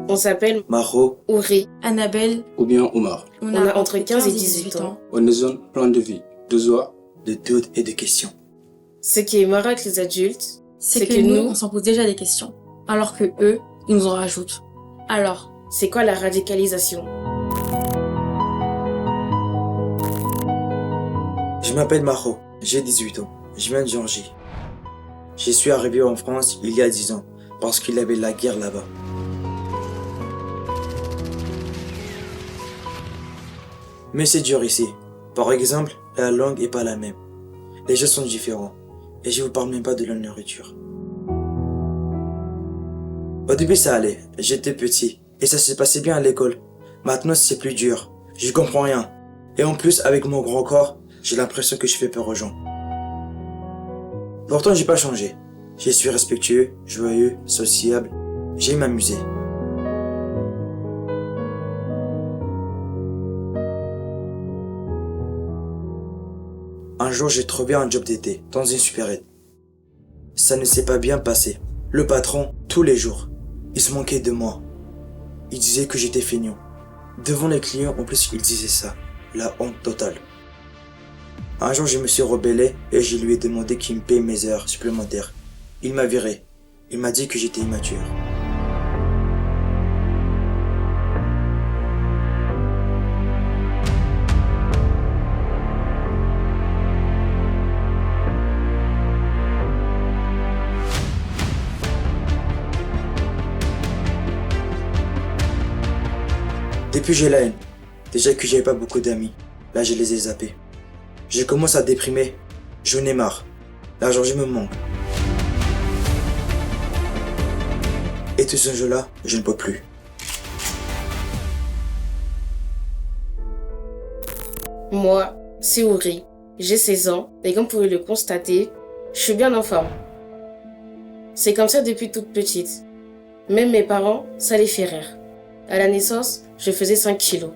On s'appelle Maro, Ouri. Annabelle, ou bien Omar. On a entre 15 et 18 ans. On est un plan de vie, de joie. de doutes et de questions. Ce qui est marrant avec les adultes, c'est que nous, on s'en pose déjà des questions. Alors que eux, ils nous en rajoutent. Alors, c'est quoi la radicalisation? Je m'appelle Maro, j'ai 18 ans, je viens de Géorgie. Je suis arrivé en France il y a 10 ans, parce qu'il y avait la guerre là-bas. Mais c'est dur ici. Par exemple, la langue est pas la même. Les gens sont différents. Et je vous parle même pas de la nourriture. Au début ça allait, j'étais petit. Et ça se passait bien à l'école. Maintenant c'est plus dur. Je comprends rien. Et en plus avec mon grand corps, j'ai l'impression que je fais peur aux gens. Pourtant j'ai pas changé. Je suis respectueux, joyeux, sociable. J'aime m'amuser. Un jour, j'ai trouvé un job d'été dans une supérette. Ça ne s'est pas bien passé. Le patron, tous les jours, il se moquait de moi. Il disait que j'étais feignant. Devant les clients, en plus, il disait ça. La honte totale. Un jour, je me suis rebellé et je lui ai demandé qu'il me paye mes heures supplémentaires. Il m'a viré. Il m'a dit que j'étais immature. Depuis j'ai la haine. Déjà que j'avais pas beaucoup d'amis. Là je les ai zappés. Je commence à déprimer. J'en ai marre. L'argent je me manque. Et tout ce jeu-là, je ne peux plus. Moi, c'est Ouri. J'ai 16 ans et comme vous pouvez le constater, je suis bien en forme. C'est comme ça depuis toute petite. Même mes parents, ça les fait rire. À la naissance, je faisais 5 kilos.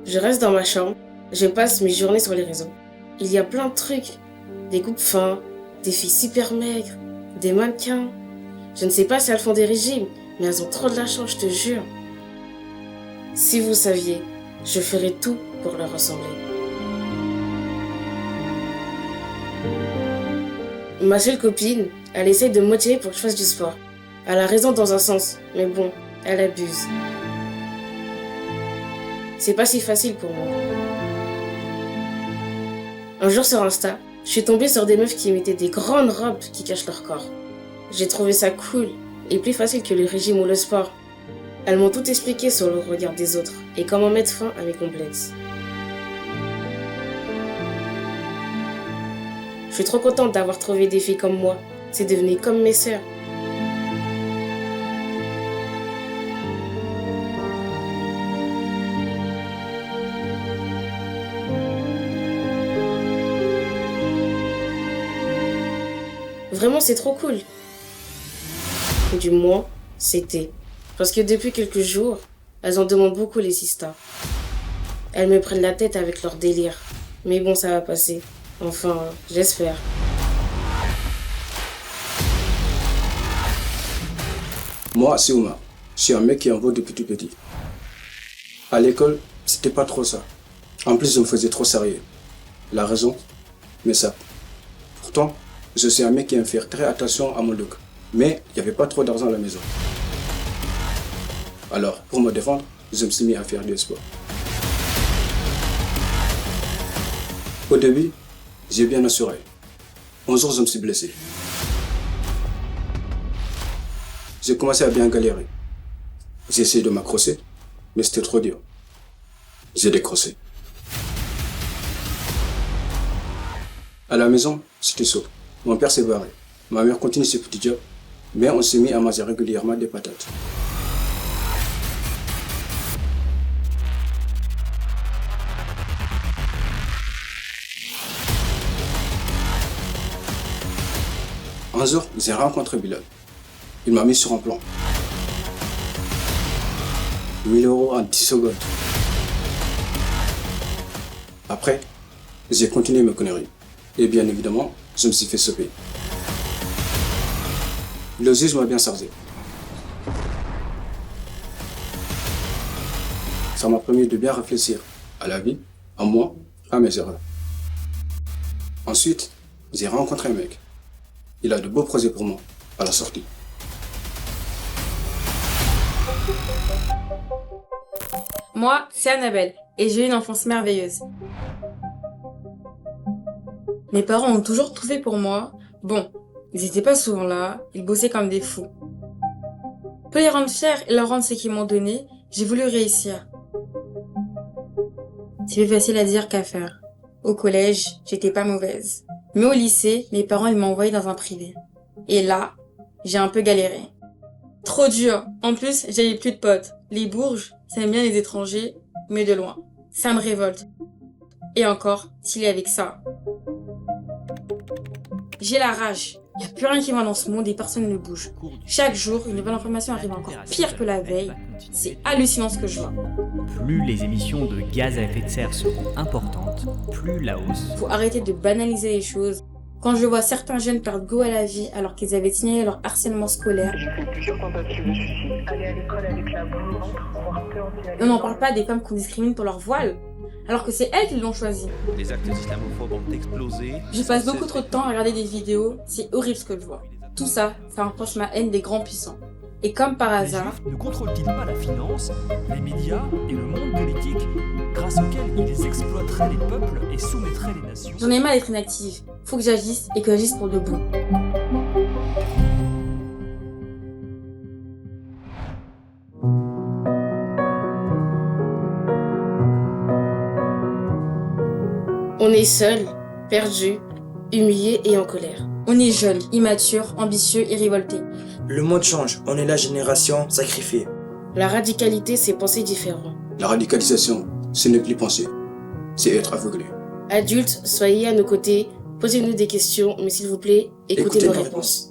Je reste dans ma chambre, je passe mes journées sur les réseaux. Il y a plein de trucs. Des coupes fins, des filles super maigres, des mannequins. Je ne sais pas si elles font des régimes, mais elles ont trop de la chance, je te jure. Si vous saviez, je ferais tout pour leur ressembler. Ma seule copine, elle essaye de me motiver pour que je fasse du sport. Elle a raison dans un sens, mais bon, elle abuse. C'est pas si facile pour moi. Un jour sur Insta, je suis tombée sur des meufs qui mettaient des grandes robes qui cachent leur corps. J'ai trouvé ça cool et plus facile que le régime ou le sport. Elles m'ont tout expliqué sur le regard des autres et comment mettre fin à mes complexes. Je suis trop contente d'avoir trouvé des filles comme moi. C'est devenu comme mes sœurs. Vraiment, c'est trop cool. Du moins, c'était. Parce que depuis quelques jours, elles en demandent beaucoup les sistas. Elles me prennent la tête avec leur délire. Mais bon, ça va passer. Enfin, j'espère. Moi, c'est Omar. Je suis un mec qui en vaut depuis tout petit. À l'école, c'était pas trop ça. En plus, je me faisais trop sérieux. La raison, mais ça. Pourtant, je suis un mec qui aime faire très attention à mon look. Mais il n'y avait pas trop d'argent à la maison. Alors, pour me défendre, je me suis mis à faire du sport. Au début, j'ai bien assuré. Un jour, je me suis blessé. J'ai commencé à bien galérer. J'ai essayé de m'accrocher, mais c'était trop dur. J'ai décroché. À la maison, c'était chaud. Mon père s'est barré. Ma mère continue ses petits jobs, mais on s'est mis à manger régulièrement des patates. Un jour, j'ai rencontré Bilal. Il m'a mis sur un plan. 1000 € en 10 secondes. Après, j'ai continué mes conneries. Et bien évidemment, je me suis fait sauver. Le juge m'a bien servi. Ça m'a permis de bien réfléchir à la vie, à moi, à mes erreurs. Ensuite, j'ai rencontré un mec. Il a de beaux projets pour moi à la sortie. Moi, c'est Annabelle et j'ai eu une enfance merveilleuse. Mes parents ont toujours tout fait pour moi. Bon, ils n'étaient pas souvent là, ils bossaient comme des fous. Pour les rendre fiers et leur rendre ce qu'ils m'ont donné, j'ai voulu réussir. C'est plus facile à dire qu'à faire. Au collège, j'étais pas mauvaise. Mais au lycée, mes parents ils m'ont envoyé dans un privé. Et là, j'ai un peu galéré. Trop dur. En plus, j'avais plus de potes. Les bourges, ça aime bien les étrangers, mais de loin. Ça me révolte. Et encore, s'il est avec ça. J'ai la rage. Il n'y a plus rien qui va dans ce monde et personne ne bouge. Chaque jour, une nouvelle information arrive encore pire que la veille. C'est hallucinant ce que je vois. Plus les émissions de gaz à effet de serre seront importantes, plus la hausse. Faut arrêter de banaliser les choses. Quand je vois certains jeunes perdre goût à la vie alors qu'ils avaient signalé leur harcèlement scolaire. J'ai fait plusieurs tentatives de suicide. Aller à l'école avec la boule au ventre, avoir peur d'y aller. On n'en parle pas des femmes qu'on discrimine pour leur voile, alors que c'est elles qui l'ont choisi. Les actes islamophobes ont explosé. Je passe beaucoup trop de temps à regarder des vidéos, c'est horrible ce que je vois. Tout ça, ça renforce ma haine des grands puissants. Et comme par Les hasard, Juifs ne contrôlent-ils pas la finance, les médias et le monde politique, grâce auxquels ils exploiteraient les peuples et soumettraient les nations? j'en ai marre d'être inactive. Faut que j'agisse et que j'agisse pour de bon. On est seul, perdu, humilié et en colère. On est jeunes, immatures, ambitieux et révoltés. Le monde change, on est la génération sacrifiée. La radicalité, c'est penser différent. La radicalisation, ce n'est plus penser, c'est être aveuglé. Adultes, soyez à nos côtés, posez-nous des questions, mais s'il vous plaît, écoutez nos réponses.